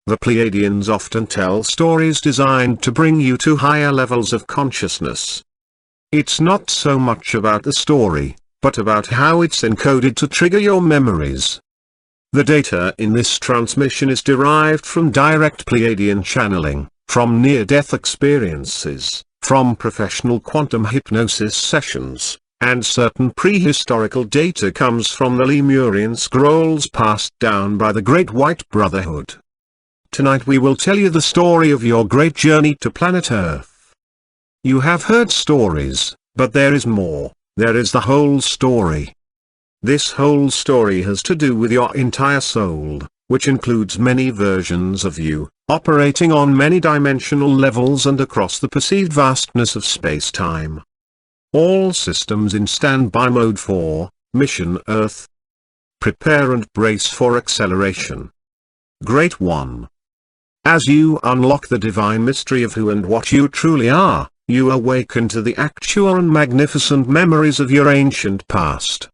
The Pleiadians often tell stories designed to bring you to higher levels of consciousness. It's not so much about the story, but about how it's encoded to trigger your memories. The data in this transmission is derived from direct Pleiadian channeling, from near-death experiences, from professional quantum hypnosis sessions, and certain prehistorical data comes from the Lemurian scrolls passed down by the Great White Brotherhood. Tonight we will tell you the story of your great journey to planet Earth. You have heard stories, but there is more. There is the whole story. This whole story has to do with your entire soul, which includes many versions of you, operating on many dimensional levels and across the perceived vastness of space-time. All systems in standby mode for Mission Earth. Prepare and brace for acceleration. Great One. As you unlock the divine mystery of who and what you truly are, you awaken to the actual and magnificent memories of your ancient past.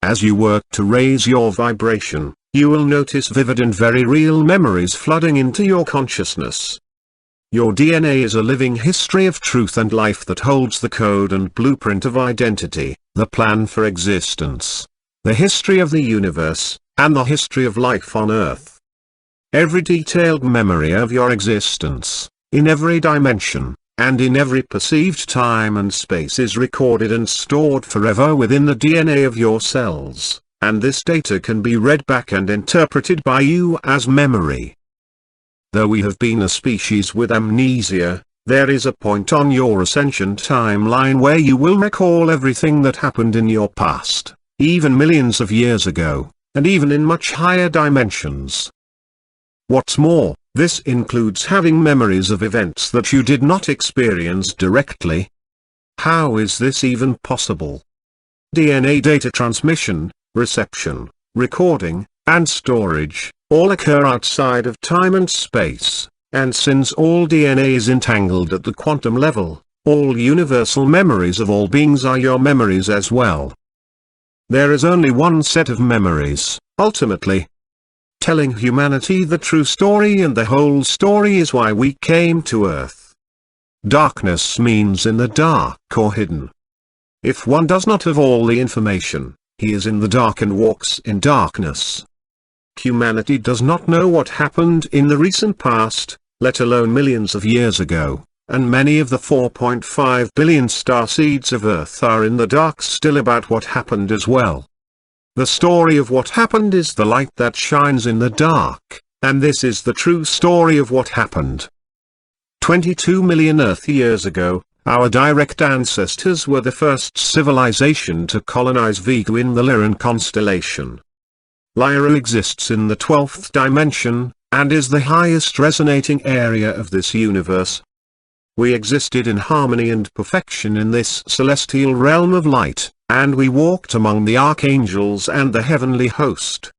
As you work to raise your vibration, you will notice vivid and very real memories flooding into your consciousness. Your DNA is a living history of truth and life that holds the code and blueprint of identity, the plan for existence, the history of the universe, and the history of life on Earth. Every detailed memory of your existence, in every dimension, and in every perceived time and space is recorded and stored forever within the DNA of your cells, and this data can be read back and interpreted by you as memory. Though we have been a species with amnesia, there is a point on your ascension timeline where you will recall everything that happened in your past, even millions of years ago, and even in much higher dimensions. What's more, this includes having memories of events that you did not experience directly. How is this even possible? DNA data transmission, reception, recording, and storage, all occur outside of time and space, and since all DNA is entangled at the quantum level, all universal memories of all beings are your memories as well. There is only one set of memories, ultimately, telling humanity the true story, and the whole story is why we came to Earth. Darkness means in the dark or hidden. If one does not have all the information, he is in the dark and walks in darkness. Humanity does not know what happened in the recent past, let alone millions of years ago, and many of the 4.5 billion starseeds of Earth are in the dark still about what happened as well. The story of what happened is the light that shines in the dark, and this is the true story of what happened. 22 million Earth years ago, our direct ancestors were the first civilization to colonize Vega in the Lyran constellation. Lyra exists in the 12th dimension, and is the highest resonating area of this universe. We existed in harmony and perfection in this celestial realm of light, and we walked among the archangels and the heavenly host.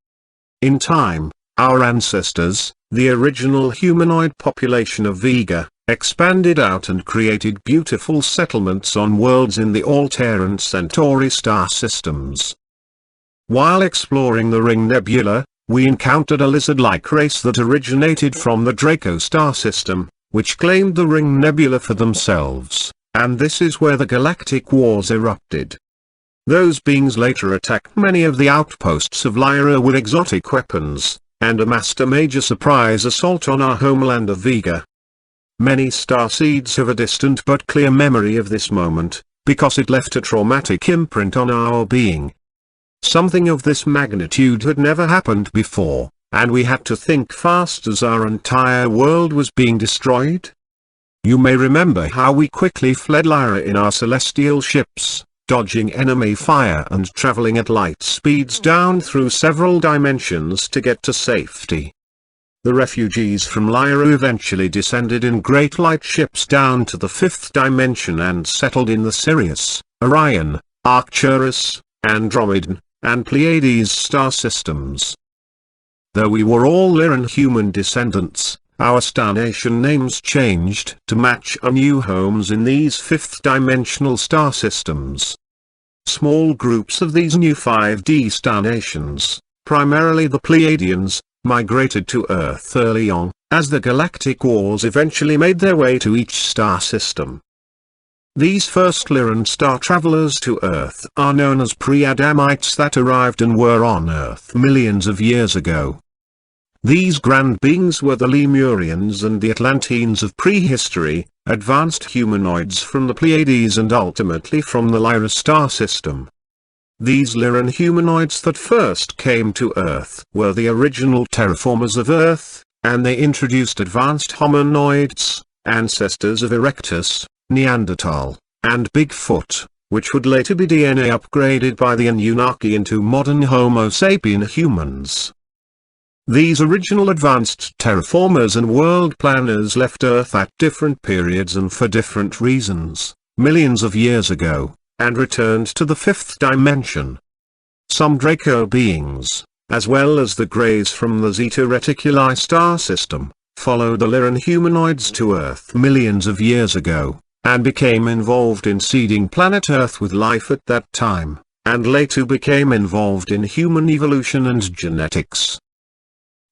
In time, our ancestors, the original humanoid population of Vega, expanded out and created beautiful settlements on worlds in the Altair and Centauri star systems. While exploring the Ring Nebula, we encountered a lizard-like race that originated from the Draco star system, which claimed the Ring Nebula for themselves, and this is where the galactic wars erupted. Those beings later attacked many of the outposts of Lyra with exotic weapons, and amassed a major surprise assault on our homeland of Vega. Many starseeds have a distant but clear memory of this moment, because it left a traumatic imprint on our being. Something of this magnitude had never happened before, and we had to think fast as our entire world was being destroyed. You may remember how we quickly fled Lyra in our celestial ships, dodging enemy fire and traveling at light speeds down through several dimensions to get to safety. The refugees from Lyra eventually descended in great light ships down to the 5th dimension and settled in the Sirius, Orion, Arcturus, Andromeda, and Pleiades star systems. Though we were all Lyran human descendants, our star nation names changed to match our new homes in these 5th dimensional star systems. Small groups of these new 5D star nations, primarily the Pleiadians, migrated to Earth early on, as the galactic wars eventually made their way to each star system. These first Lyran star travelers to Earth are known as pre-Adamites that arrived and were on Earth millions of years ago. These grand beings were the Lemurians and the Atlanteans of prehistory, advanced humanoids from the Pleiades and ultimately from the Lyra star system. These Lyran humanoids that first came to Earth were the original terraformers of Earth, and they introduced advanced hominoids, ancestors of Erectus, Neanderthal, and Bigfoot, which would later be DNA upgraded by the Anunnaki into modern Homo sapien humans. These original advanced terraformers and world planners left Earth at different periods and for different reasons, millions of years ago, and returned to the fifth dimension. Some Draco beings, as well as the Greys from the Zeta Reticuli star system, followed the Lyran humanoids to Earth millions of years ago, and became involved in seeding planet Earth with life at that time, and later became involved in human evolution and genetics.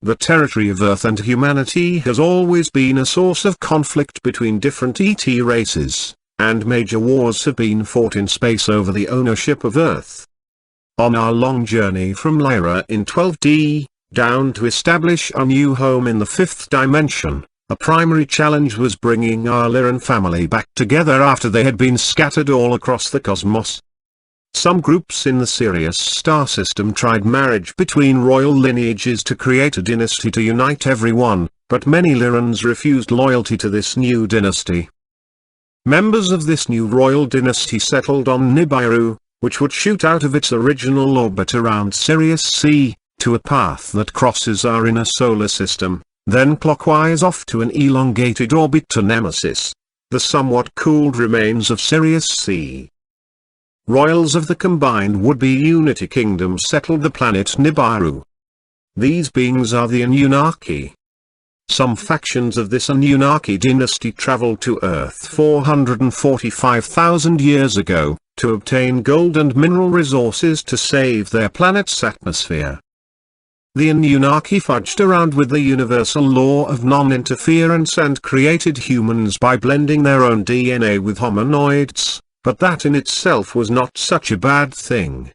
The territory of Earth and humanity has always been a source of conflict between different ET races, and major wars have been fought in space over the ownership of Earth. On our long journey from Lyra in 12D, down to establish a new home in the fifth dimension, a primary challenge was bringing our Lyran family back together after they had been scattered all across the cosmos. Some groups in the Sirius star system tried marriage between royal lineages to create a dynasty to unite everyone, but many Lyrans refused loyalty to this new dynasty. Members of this new royal dynasty settled on Nibiru, which would shoot out of its original orbit around Sirius C, to a path that crosses our inner solar system, then clockwise off to an elongated orbit to Nemesis, the somewhat cooled remains of Sirius C. Royals of the combined would-be Unity Kingdom settled the planet Nibiru. These beings are the Anunnaki. Some factions of this Anunnaki dynasty traveled to Earth 445,000 years ago, to obtain gold and mineral resources to save their planet's atmosphere. The Anunnaki fudged around with the universal law of non-interference and created humans by blending their own DNA with hominoids, but that in itself was not such a bad thing.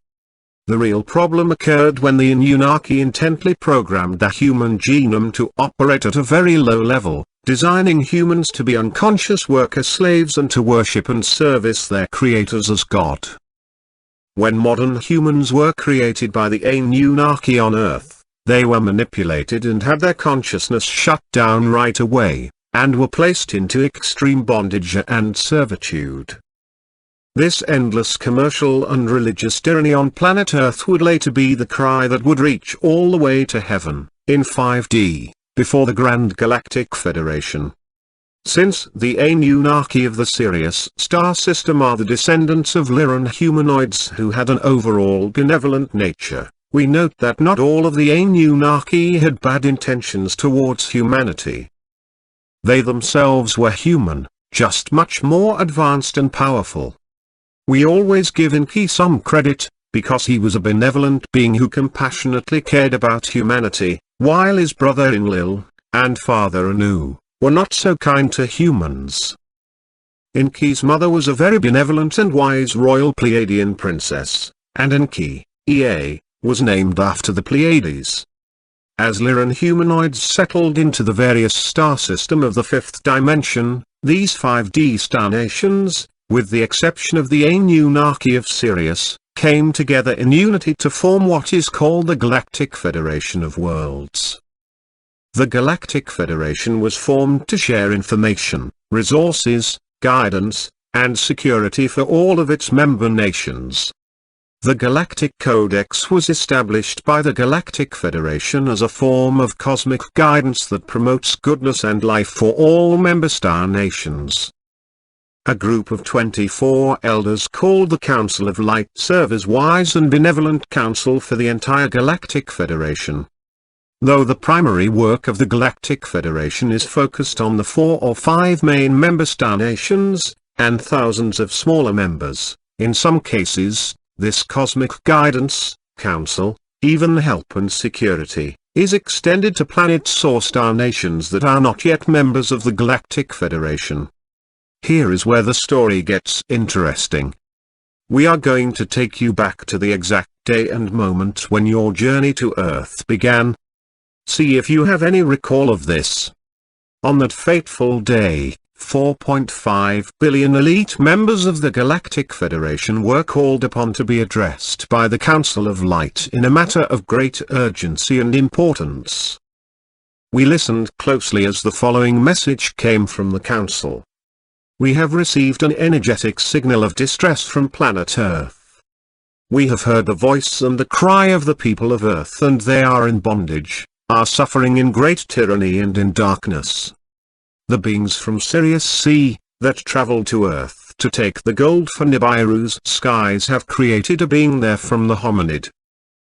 The real problem occurred when the Anunnaki intently programmed the human genome to operate at a very low level, designing humans to be unconscious worker slaves and to worship and service their creators as God. When modern humans were created by the Anunnaki on Earth, they were manipulated and had their consciousness shut down right away, and were placed into extreme bondage and servitude. This endless commercial and religious tyranny on planet Earth would later be the cry that would reach all the way to heaven, in 5D, before the Grand Galactic Federation. Since the Anunnaki of the Sirius star system are the descendants of Lyran humanoids who had an overall benevolent nature, we note that not all of the Anunnaki had bad intentions towards humanity. They themselves were human, just much more advanced and powerful. We always give Enki some credit, because he was a benevolent being who compassionately cared about humanity, while his brother Enlil, and father Anu, were not so kind to humans. Enki's mother was a very benevolent and wise royal Pleiadian princess, and Enki, Ea, was named after the Pleiades. As Lyran humanoids settled into the various star system of the fifth dimension, these 5D star nations, with the exception of the Anunnaki of Sirius, came together in unity to form what is called the Galactic Federation of Worlds. The Galactic Federation was formed to share information, resources, guidance, and security for all of its member nations. The Galactic Codex was established by the Galactic Federation as a form of cosmic guidance that promotes goodness and life for all member star nations. A group of 24 elders called the Council of Light serve as wise and benevolent council for the entire Galactic Federation. Though the primary work of the Galactic Federation is focused on the 4 or 5 main member star nations, and thousands of smaller members, in some cases, this cosmic guidance, council, even help and security, is extended to planets or star nations that are not yet members of the Galactic Federation. Here is where the story gets interesting. We are going to take you back to the exact day and moment when your journey to Earth began. See if you have any recall of this. On that fateful day, 4.5 billion elite members of the Galactic Federation were called upon to be addressed by the Council of Light in a matter of great urgency and importance. We listened closely as the following message came from the Council. We have received an energetic signal of distress from planet Earth. We have heard the voice and the cry of the people of Earth, and they are in bondage, are suffering in great tyranny and in darkness. The beings from Sirius C, that traveled to Earth to take the gold for Nibiru's skies, have created a being there from the hominid.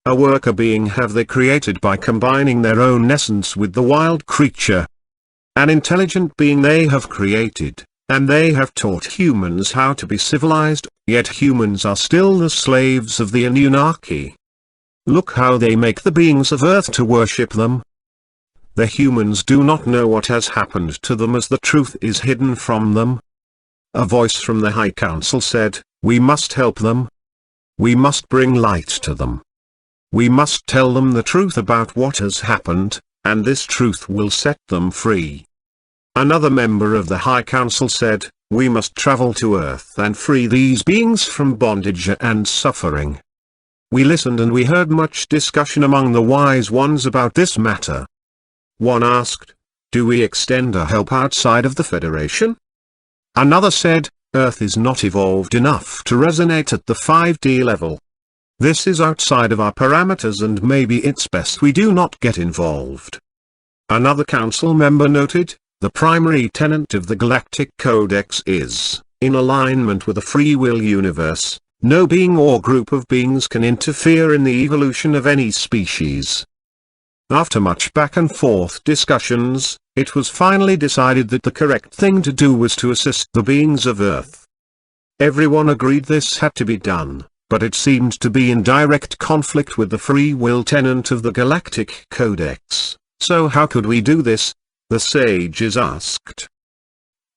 A worker being have they created by combining their own essence with the wild creature. An intelligent being they have created, and they have taught humans how to be civilized, yet humans are still the slaves of the Anunnaki. Look how they make the beings of Earth to worship them. The humans do not know what has happened to them, as the truth is hidden from them. A voice from the High Council said, we must help them. We must bring light to them. We must tell them the truth about what has happened, and this truth will set them free. Another member of the High Council said, we must travel to Earth and free these beings from bondage and suffering. We listened and we heard much discussion among the wise ones about this matter. One asked, do we extend our help outside of the Federation? Another said, Earth is not evolved enough to resonate at the 5D level. This is outside of our parameters, and maybe it's best we do not get involved. Another council member noted, the primary tenet of the Galactic Codex is, in alignment with a free will universe, no being or group of beings can interfere in the evolution of any species. After much back and forth discussions, it was finally decided that the correct thing to do was to assist the beings of Earth. Everyone agreed this had to be done, but it seemed to be in direct conflict with the free will tenet of the Galactic Codex. So how could we do this? The sages asked.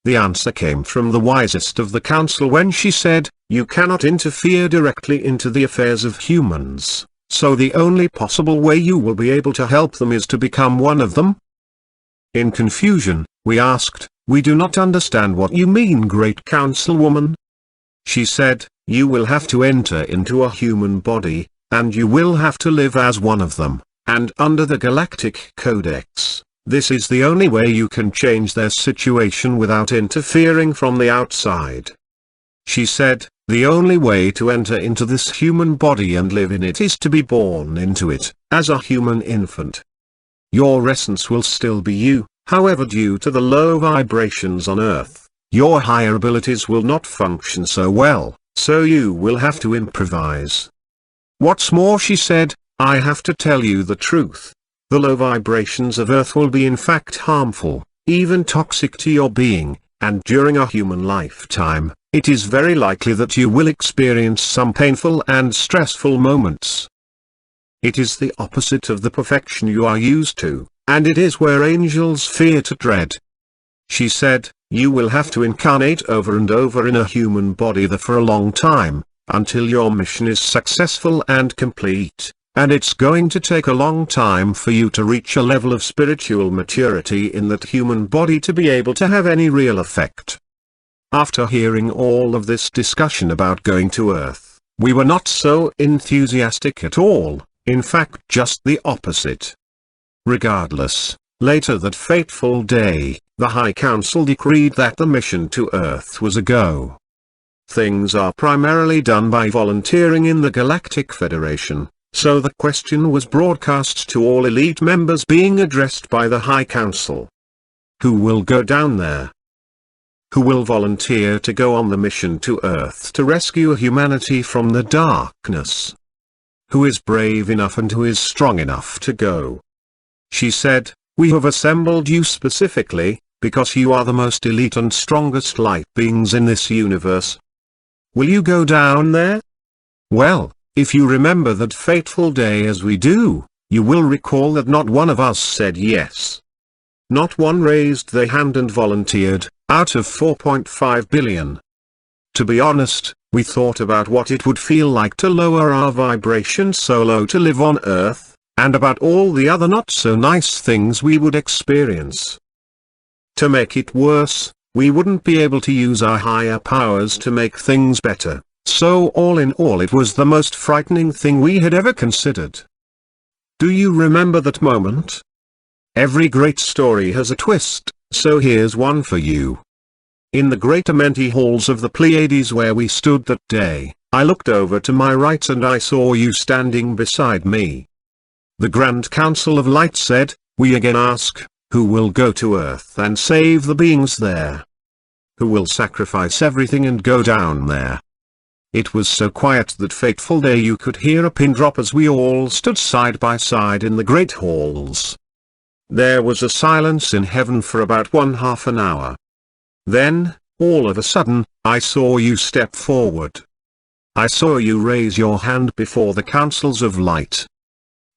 The answer came from the wisest of the council when she said, you cannot interfere directly into the affairs of humans. So the only possible way you will be able to help them is to become one of them? In confusion, we asked, we do not understand what you mean, Great Councilwoman. She said, you will have to enter into a human body, and you will have to live as one of them, and under the Galactic Codex, this is the only way you can change their situation without interfering from the outside. She said, the only way to enter into this human body and live in it is to be born into it, as a human infant. Your essence will still be you, however, due to the low vibrations on Earth, your higher abilities will not function so well, so you will have to improvise. What's more, she said, I have to tell you the truth. The low vibrations of Earth will be in fact harmful, even toxic to your being, and during a human lifetime, it is very likely that you will experience some painful and stressful moments. It is the opposite of the perfection you are used to, and it is where angels fear to tread. She said, you will have to incarnate over and over in a human body there for a long time, until your mission is successful and complete, and it's going to take a long time for you to reach a level of spiritual maturity in that human body to be able to have any real effect. After hearing all of this discussion about going to Earth, we were not so enthusiastic at all, in fact just the opposite. Regardless, later that fateful day, the High Council decreed that the mission to Earth was a go. Things are primarily done by volunteering in the Galactic Federation, so the question was broadcast to all elite members being addressed by the High Council. Who will go down there? Who will volunteer to go on the mission to Earth to rescue humanity from the darkness? Who is brave enough and who is strong enough to go? She said, we have assembled you specifically, because you are the most elite and strongest light beings in this universe. Will you go down there? Well, if you remember that fateful day as we do, You will recall that not one of us said yes. Not one raised their hand and volunteered, out of 4.5 billion. To be honest, we thought about what it would feel like to lower our vibration so low to live on Earth, and about all the other not so nice things we would experience. To make it worse, we wouldn't be able to use our higher powers to make things better, so all in all it was the most frightening thing we had ever considered. Do you remember that moment? Every great story has a twist, so here's one for you. In the great amenity halls of the Pleiades where we stood that day, I looked over to my right and I saw you standing beside me. The Grand Council of Light said, "We again ask, who will go to Earth and save the beings there? Who will sacrifice everything and go down there?" It was so quiet that fateful day you could hear a pin drop as we all stood side by side in the great halls. There was a silence in heaven for about 1/2 an hour. Then, all of a sudden, I saw you step forward. I saw you raise your hand before the councils of light.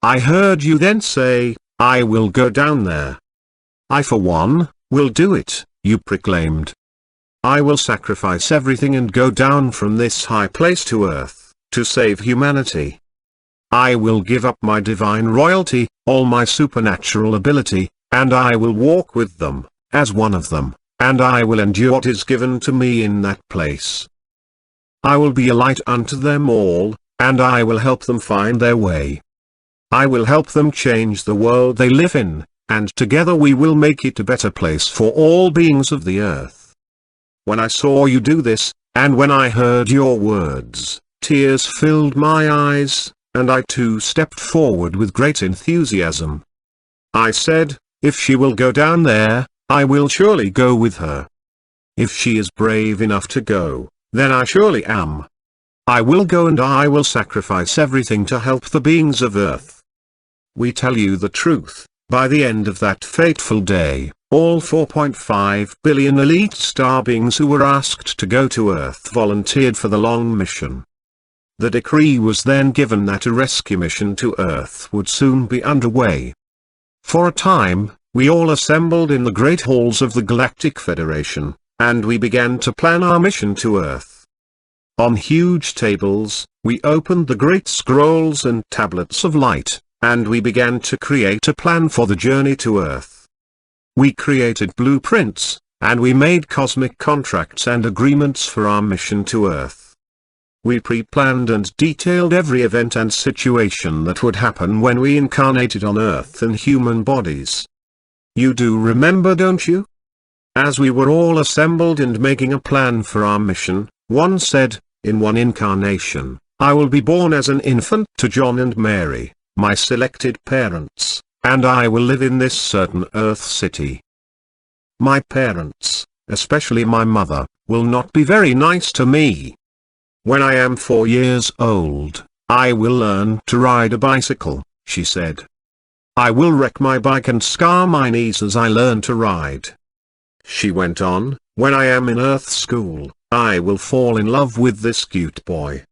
I heard you then say, "I will go down there. I for one, will do it," you proclaimed. "I will sacrifice everything and go down from this high place to Earth, to save humanity. I will give up my divine royalty, all my supernatural ability, and I will walk with them, as one of them, and I will endure what is given to me in that place. I will be a light unto them all, and I will help them find their way. I will help them change the world they live in, and together we will make it a better place for all beings of the earth." When I saw you do this, and when I heard your words, tears filled my eyes, and I too stepped forward with great enthusiasm. I said, "If she will go down there, I will surely go with her. If she is brave enough to go, then I surely am. I will go and I will sacrifice everything to help the beings of Earth." We tell you the truth, by the end of that fateful day, all 4.5 billion elite star beings who were asked to go to Earth volunteered for the long mission. The decree was then given that a rescue mission to Earth would soon be underway. For a time, we all assembled in the great halls of the Galactic Federation, and we began to plan our mission to Earth. On huge tables, we opened the great scrolls and tablets of light, and we began to create a plan for the journey to Earth. We created blueprints, and we made cosmic contracts and agreements for our mission to Earth. We pre-planned and detailed every event and situation that would happen when we incarnated on Earth in human bodies. You do remember, don't you? As we were all assembled and making a plan for our mission, one said, "In one incarnation, I will be born as an infant to John and Mary, my selected parents, and I will live in this certain Earth city. My parents, especially my mother, will not be very nice to me. When I am 4 years old, I will learn to ride a bicycle," she said. "I will wreck my bike and scar my knees as I learn to ride." She went on, "When I am in Earth school, I will fall in love with this cute boy.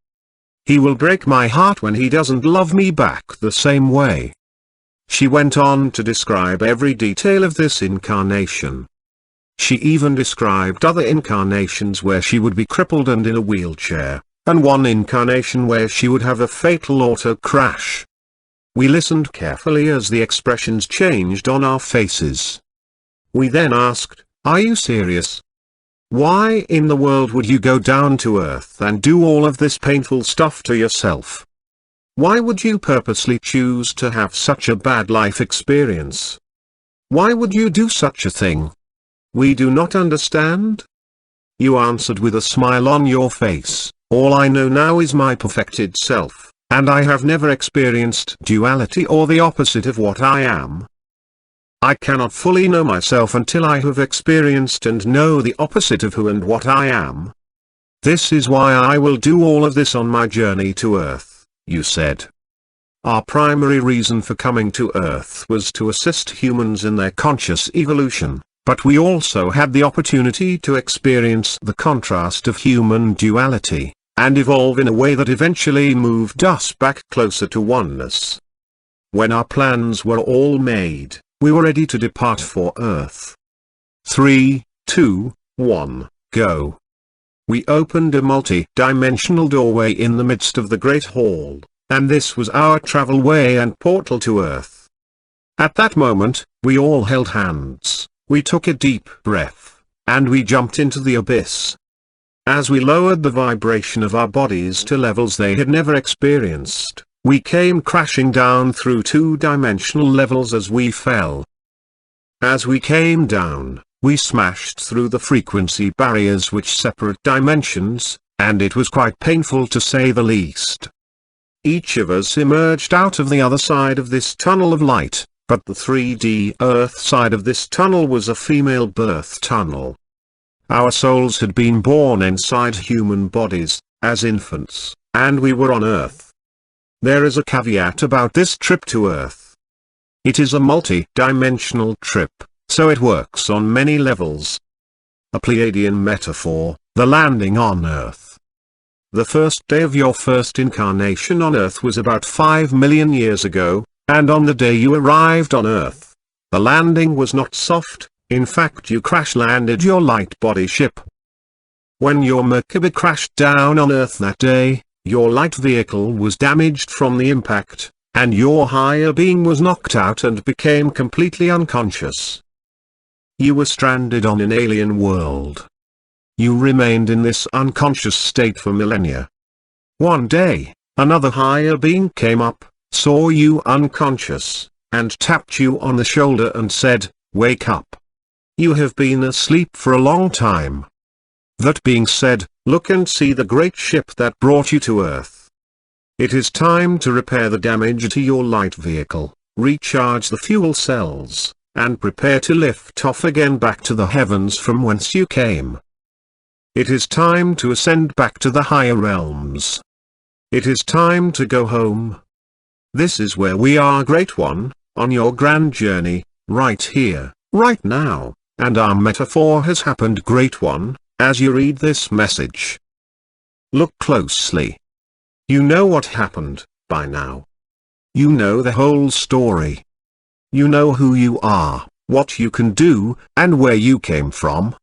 He will break my heart when he doesn't love me back the same way." She went on to describe every detail of this incarnation. She even described other incarnations where she would be crippled and in a wheelchair, and one incarnation where she would have a fatal auto crash. We listened carefully as the expressions changed on our faces. We then asked, "Are you serious? Why in the world would you go down to Earth and do all of this painful stuff to yourself? Why would you purposely choose to have such a bad life experience? Why would you do such a thing? We do not understand?" You answered with a smile on your face, "All I know now is my perfected self, and I have never experienced duality or the opposite of what I am. I cannot fully know myself until I have experienced and know the opposite of who and what I am. This is why I will do all of this on my journey to Earth," you said. Our primary reason for coming to Earth was to assist humans in their conscious evolution, but we also had the opportunity to experience the contrast of human duality, and evolve in a way that eventually moved us back closer to oneness. When our plans were all made, we were ready to depart for Earth. 3, 2, 1, go. We opened a multi-dimensional doorway in the midst of the Great Hall, and this was our travel way and portal to Earth. At that moment, we all held hands, we took a deep breath, and we jumped into the abyss. As we lowered the vibration of our bodies to levels they had never experienced, we came crashing down through two-dimensional levels as we fell. As we came down, we smashed through the frequency barriers which separate dimensions, and it was quite painful to say the least. Each of us emerged out of the other side of this tunnel of light, but the 3D Earth side of this tunnel was a female birth tunnel. Our souls had been born inside human bodies, as infants, and we were on Earth. There is a caveat about this trip to Earth. It is a multi-dimensional trip, so it works on many levels. A Pleiadian metaphor, the landing on Earth. The first day of your first incarnation on Earth was about 5 million years ago, and on the day you arrived on Earth, the landing was not soft, in fact you crash-landed your light body ship. When your Merkaba crashed down on Earth that day, your light vehicle was damaged from the impact, and your higher being was knocked out and became completely unconscious. You were stranded on an alien world. You remained in this unconscious state for millennia. One day, another higher being came up, saw you unconscious, and tapped you on the shoulder and said, "Wake up. You have been asleep for a long time." That being said, look and see the great ship that brought you to Earth. It is time to repair the damage to your light vehicle, recharge the fuel cells, and prepare to lift off again back to the heavens from whence you came. It is time to ascend back to the higher realms. It is time to go home. This is where we are, Great One, on your grand journey, right here, right now, and our metaphor has happened, Great One, as you read this message. Look closely. You know what happened, by now. You know the whole story. You know who you are, what you can do, and where you came from.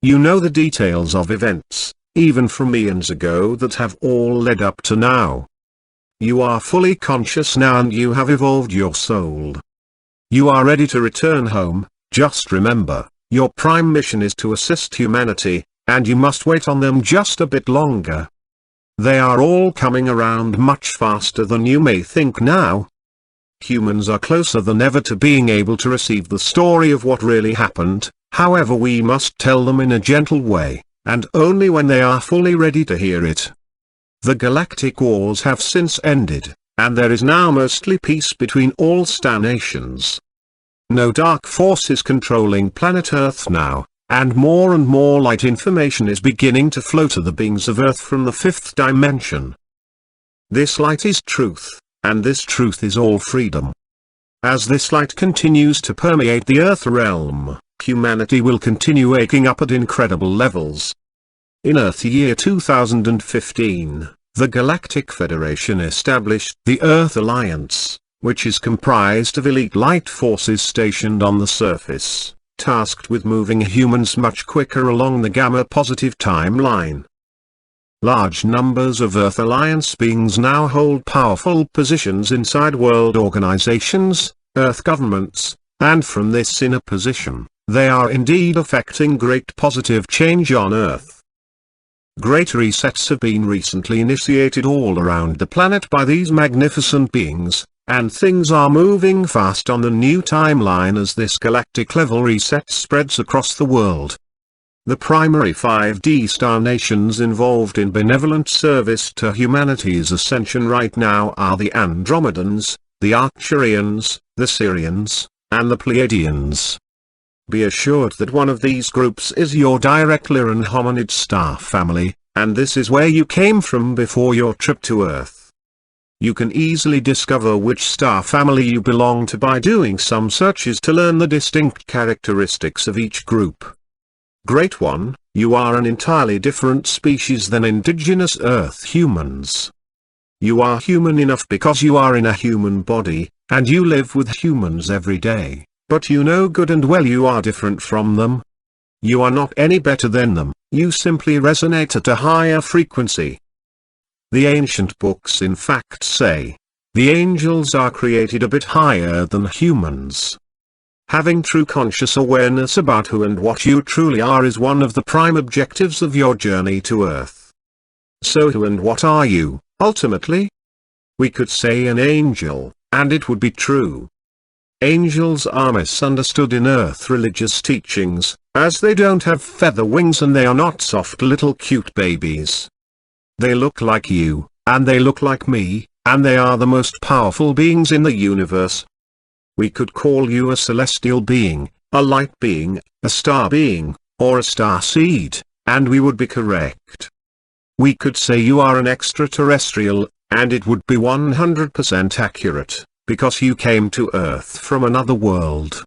You know the details of events, even from eons ago, that have all led up to now. You are fully conscious now and you have evolved your soul. You are ready to return home. Just remember, your prime mission is to assist humanity, and you must wait on them just a bit longer. They are all coming around much faster than you may think now. Humans are closer than ever to being able to receive the story of what really happened, however we must tell them in a gentle way, and only when they are fully ready to hear it. The galactic wars have since ended, and there is now mostly peace between all star nations. No dark force is controlling planet Earth now, and more light information is beginning to flow to the beings of Earth from the fifth dimension. This light is truth, and this truth is all freedom. As this light continues to permeate the Earth realm, humanity will continue waking up at incredible levels. In Earth year 2015, the Galactic Federation established the Earth Alliance, which is comprised of elite light forces stationed on the surface, tasked with moving humans much quicker along the gamma-positive timeline. Large numbers of Earth Alliance beings now hold powerful positions inside world organizations, Earth governments, and from this inner position, they are indeed affecting great positive change on Earth. Great resets have been recently initiated all around the planet by these magnificent beings, and things are moving fast on the new timeline as this galactic level reset spreads across the world. The primary 5D star nations involved in benevolent service to humanity's ascension right now are the Andromedans, the Arcturians, the Sirians, and the Pleiadians. Be assured that one of these groups is your direct Lyran hominid star family, and this is where you came from before your trip to Earth. You can easily discover which star family you belong to by doing some searches to learn the distinct characteristics of each group. Great One, you are an entirely different species than indigenous Earth humans. You are human enough because you are in a human body, and you live with humans every day, but you know good and well you are different from them. You are not any better than them, you simply resonate at a higher frequency. The ancient books in fact say, the angels are created a bit higher than humans. Having true conscious awareness about who and what you truly are is one of the prime objectives of your journey to Earth. So who and what are you, ultimately? We could say an angel, and it would be true. Angels are misunderstood in Earth religious teachings, as they don't have feather wings and they are not soft little cute babies. They look like you, and they look like me, and they are the most powerful beings in the universe. We could call you a celestial being, a light being, a star being, or a star seed, and we would be correct. We could say you are an extraterrestrial, and it would be 100% accurate, because you came to Earth from another world.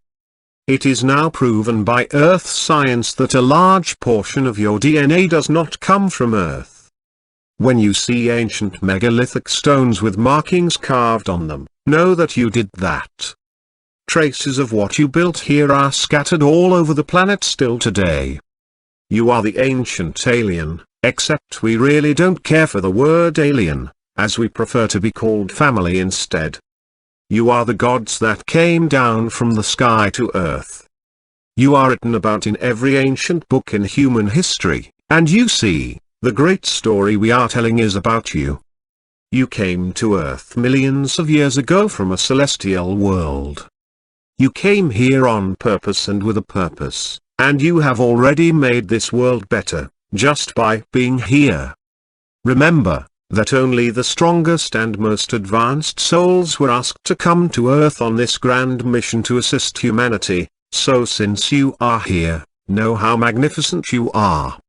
It is now proven by Earth science that a large portion of your DNA does not come from Earth. When you see ancient megalithic stones with markings carved on them, know that you did that. Traces of what you built here are scattered all over the planet still today. You are the ancient alien, except we really don't care for the word alien, as we prefer to be called family instead. You are the gods that came down from the sky to Earth. You are written about in every ancient book in human history, and you see, the great story we are telling is about you. You came to Earth millions of years ago from a celestial world. You came here on purpose and with a purpose, and you have already made this world better, just by being here. Remember, that only the strongest and most advanced souls were asked to come to Earth on this grand mission to assist humanity, so since you are here, know how magnificent you are.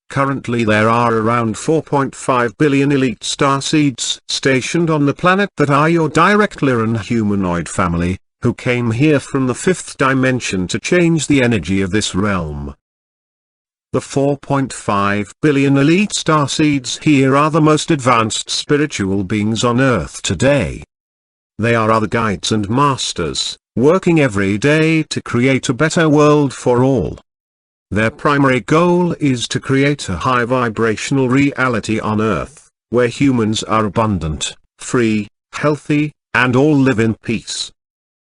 Currently there are around 4.5 billion elite starseeds stationed on the planet that are your direct Lyran humanoid family, who came here from the fifth dimension to change the energy of this realm. The 4.5 billion elite starseeds here are the most advanced spiritual beings on Earth today. They are other guides and masters, working every day to create a better world for all. Their primary goal is to create a high vibrational reality on Earth, where humans are abundant, free, healthy, and all live in peace.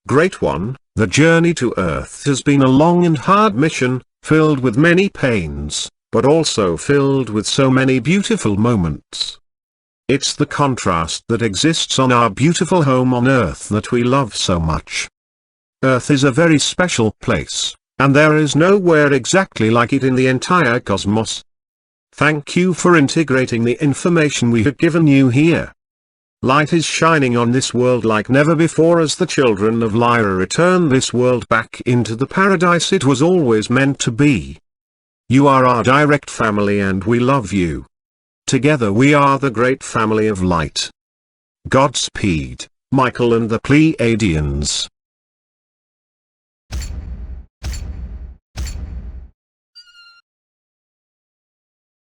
Great One, the journey to Earth has been a long and hard mission, filled with many pains, but also filled with so many beautiful moments. It's the contrast that exists on our beautiful home on Earth that we love so much. Earth is a very special place, and there is nowhere exactly like it in the entire cosmos. Thank you for integrating the information we have given you here. Light is shining on this world like never before as the children of Lyra return this world back into the paradise it was always meant to be. You are our direct family and we love you. Together we are the great family of light. Godspeed, Michael and the Pleiadians.